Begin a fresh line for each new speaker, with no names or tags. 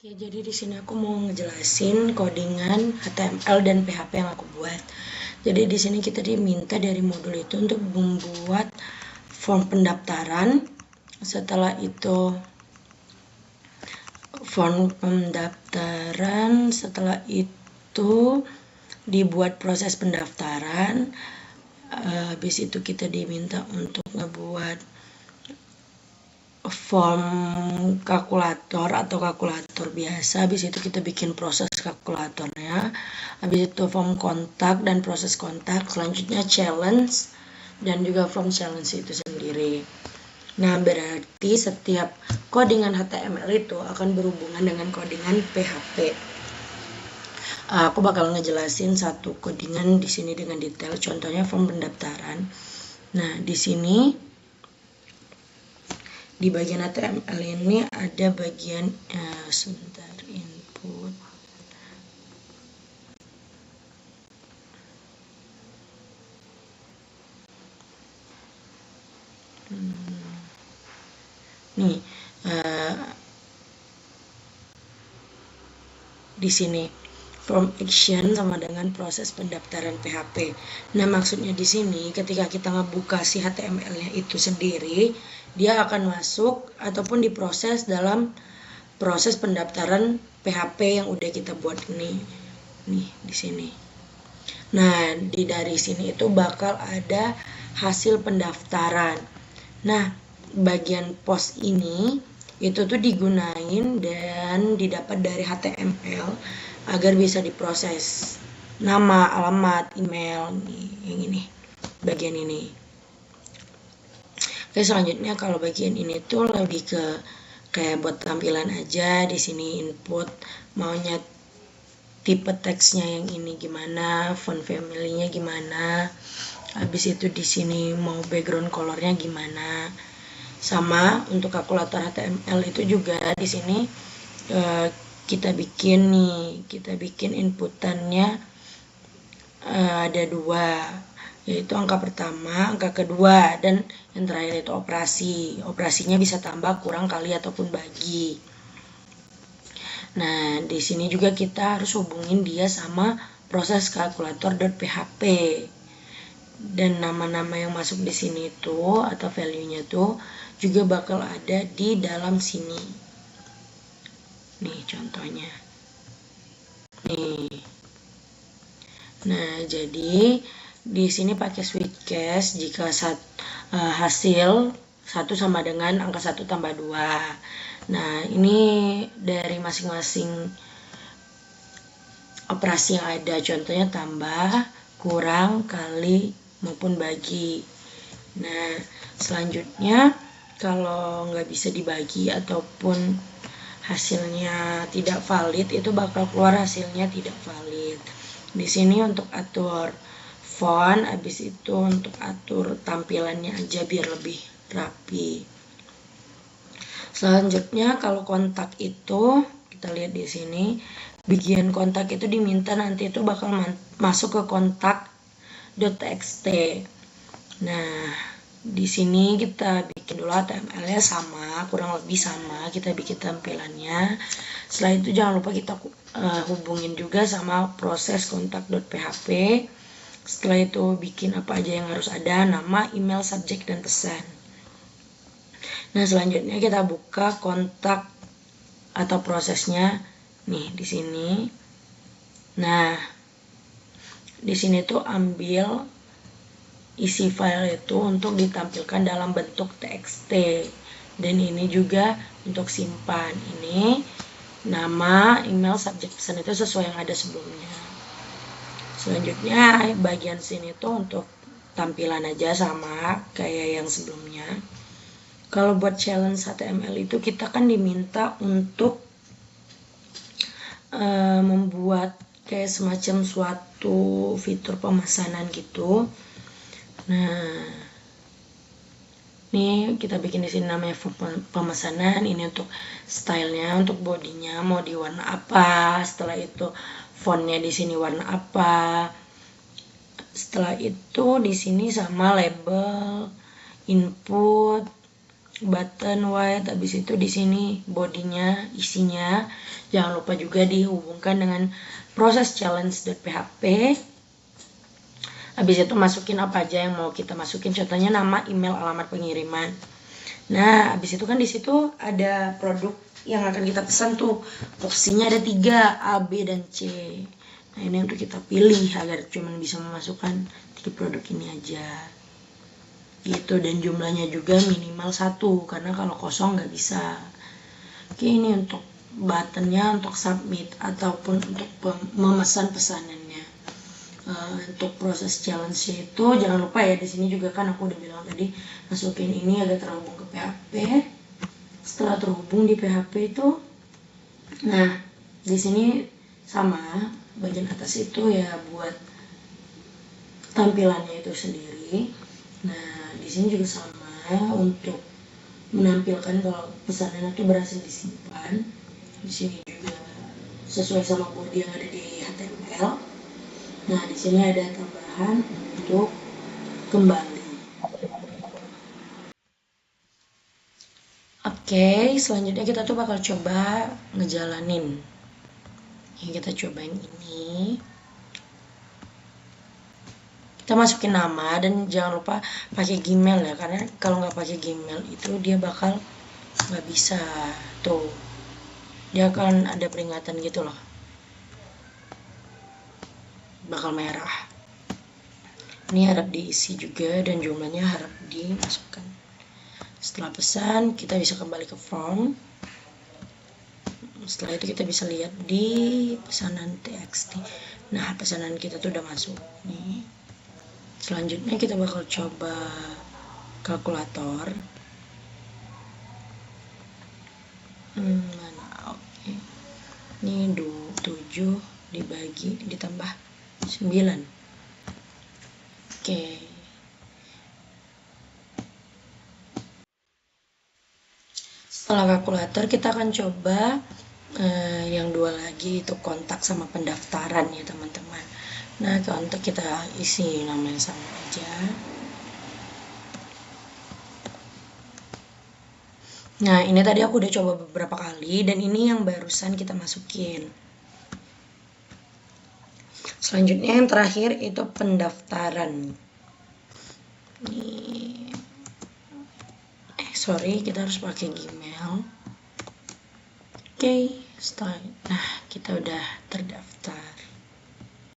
Oke, jadi di sini aku mau ngejelasin codingan HTML dan PHP yang aku buat. Jadi di sini kita diminta dari modul itu untuk membuat form pendaftaran. Setelah itu dibuat proses pendaftaran. Habis itu kita diminta untuk ngebuat form kalkulator atau kalkulator biasa. Habis itu kita bikin proses kalkulatornya. Habis itu form kontak dan proses kontak. Selanjutnya challenge dan juga form challenge itu sendiri. Nah, berarti setiap codingan HTML itu akan berhubungan dengan codingan PHP. Aku bakal ngejelasin satu codingan di sini dengan detail. Contohnya form pendaftaran. Nah, di sini di bagian HTML ini ada bagian sebentar, input. Nih, di sini form action sama dengan proses pendaftaran PHP. Nah, maksudnya di sini ketika kita ngebuka si HTML-nya itu sendiri, dia akan masuk ataupun diproses dalam proses pendaftaran PHP yang udah kita buat ini. Nih, di sini. Nah, dari sini itu bakal ada hasil pendaftaran. Nah, bagian post ini itu tuh digunain dan didapat dari HTML agar bisa diproses nama, alamat, email, nih, yang ini, bagian ini. Oke, selanjutnya kalau bagian ini tuh lebih ke kayak buat tampilan aja. Di sini input maunya tipe teksnya yang ini gimana, font family-nya gimana. Habis itu di sini mau background colornya gimana. Sama untuk kalkulator HTML itu juga di sini kita bikin inputannya ada dua, yaitu angka pertama, angka kedua, dan yang terakhir itu operasi. Operasinya bisa tambah, kurang, kali, ataupun bagi. Nah, di sini juga kita harus hubungin dia sama proses kalkulator.php. Dan nama-nama yang masuk di sini tuh atau value-nya tuh juga bakal ada di dalam sini. Nih contohnya. Nih. Nah, jadi di sini pakai switch case jika hasil 1 sama dengan angka 1 tambah 2. Nah, ini dari masing-masing operasi yang ada. Contohnya tambah, kurang, kali, maupun bagi. Nah, selanjutnya kalau nggak bisa dibagi ataupun hasilnya tidak valid, itu bakal keluar hasilnya tidak valid. Di sini untuk atur font, habis itu untuk atur tampilannya aja biar lebih rapi. Selanjutnya kalau kontak itu kita lihat di sini, bagian kontak itu diminta nanti itu bakal masuk ke kontak.txt. Nah, di sini kita bikin dulu HTML-nya sama, kurang lebih sama, kita bikin tampilannya. Setelah itu jangan lupa kita hubungin juga sama proses kontak.php. Setelah itu bikin apa aja yang harus ada, nama, email, subjek, dan pesan. Nah, selanjutnya kita buka kontak atau prosesnya nih di sini. Nah, di sini tuh ambil isi file itu untuk ditampilkan dalam bentuk txt, dan ini juga untuk simpan. Ini nama, email, subjek, pesan itu sesuai yang ada sebelumnya. Selanjutnya bagian sini tuh untuk tampilan aja sama kayak yang sebelumnya. Kalau buat challenge HTML itu kita kan diminta untuk membuat kayak semacam suatu fitur pemesanan gitu. Nah, ini kita bikin di sini namanya pemesanan. Ini untuk stylenya, untuk bodinya mau di warna apa. Setelah itu fontnya di sini warna apa. Setelah itu di sini sama label, input, button white. Habis itu di sini bodinya, isinya. Jangan lupa juga dihubungkan dengan proses challenge.php. Habis itu masukin apa aja yang mau kita masukin, contohnya nama, email, alamat pengiriman. Nah, habis itu kan di situ ada produk yang akan kita pesan tuh. Opsinya ada 3, A, B, dan C. Nah, ini untuk kita pilih agar cuma bisa memasukkan 3 produk ini aja. Gitu, dan jumlahnya juga minimal 1, karena kalau kosong nggak bisa. Oke, ini untuk buttonnya untuk submit ataupun untuk memesan pesanannya. Untuk proses challenge itu jangan lupa ya, di sini juga kan aku udah bilang tadi, masukin ini agar terhubung ke PHP. Setelah terhubung di PHP itu, nah di sini sama bagian atas itu ya buat tampilannya itu sendiri. Nah di sini juga sama untuk menampilkan kalau pesanan itu berhasil disimpan. Di sini juga sesuai sama body yang ada di HTML. Nah di sini ada tambahan untuk kembali. Oke, selanjutnya kita tuh bakal coba ngejalanin. Yang kita cobain ini. Kita masukin nama dan jangan lupa pakai Gmail ya, karena kalau nggak pakai Gmail itu dia bakal nggak bisa tuh. Dia akan ada peringatan gitu loh. Bakal merah. Ini harap diisi juga dan jumlahnya harap dimasukkan. Setelah pesan, kita bisa kembali ke form. Setelah itu kita bisa lihat di pesanan TXT. Nah, pesanan kita tuh udah masuk nih. Selanjutnya kita bakal coba kalkulator. Mana? Oke. Ini 7 dibagi ditambah 9. Oke. Setelah kalkulator kita akan coba yang 2 lagi, itu kontak sama pendaftaran ya teman-teman. Nah, kontak kita isi nama yang sama aja. Nah, ini tadi aku udah coba beberapa kali dan ini yang barusan kita masukin. Selanjutnya yang terakhir itu pendaftaran. Sorry, kita harus pakai Gmail. Oke, setelah nah kita udah terdaftar.